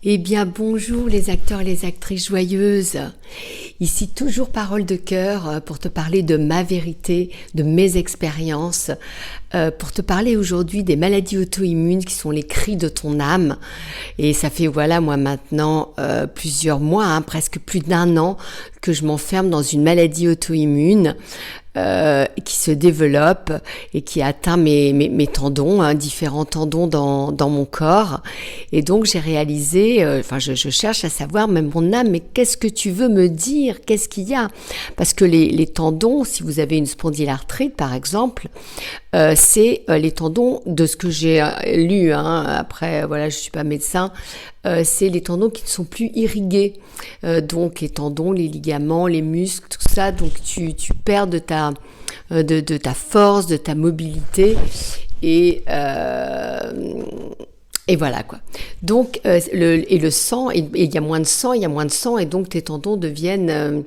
Eh bien, bonjour les acteurs et les actrices joyeuses. Ici, toujours Parole de cœur pour te parler de ma vérité, de mes expériences, pour te parler aujourd'hui des maladies auto-immunes qui sont les cris de ton âme. Et ça fait, moi maintenant plusieurs mois, presque plus d'1 an, que je m'enferme dans une maladie auto-immune qui se développe et qui atteint mes tendons, différents tendons dans mon corps. Et donc j'ai réalisé, je cherche à savoir, même mon âme, mais qu'est-ce que tu veux me dire? Qu'est-ce qu'il y a? Parce que les tendons, si vous avez une spondylarthrite par exemple, c'est les tendons, de ce que j'ai lu, après je suis pas médecin, c'est les tendons qui ne sont plus irrigués, donc les tendons, les ligaments, les muscles, tout ça, donc tu perds de ta force, de ta mobilité et voilà quoi. Donc le sang, il y a moins de sang, et donc tes tendons deviennent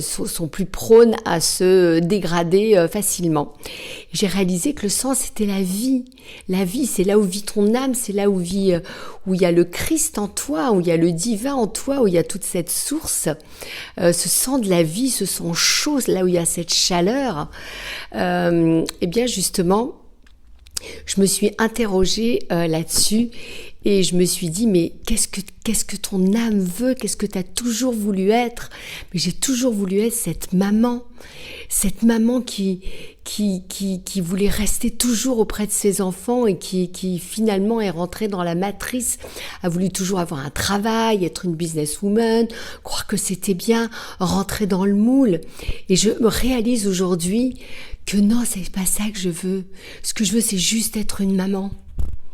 sont plus prônes à se dégrader facilement. J'ai réalisé que le sang c'était la vie. La vie, c'est là où vit ton âme, c'est là où il y a le Christ en toi, où il y a le divin en toi, où il y a toute cette source, ce sang de la vie, ce sang chaud, là où il y a cette chaleur. Et bien justement, je me suis interrogée là-dessus et je me suis dit, mais qu'est-ce que ton âme veut? Qu'est-ce que tu as toujours voulu être? Mais j'ai toujours voulu être cette maman qui voulait rester toujours auprès de ses enfants et qui finalement est rentrée dans la matrice, a voulu toujours avoir un travail, être une businesswoman, croire que c'était bien, rentrer dans le moule. Et je me réalise aujourd'hui que non, c'est pas ça que je veux. Ce que je veux, c'est juste être une maman.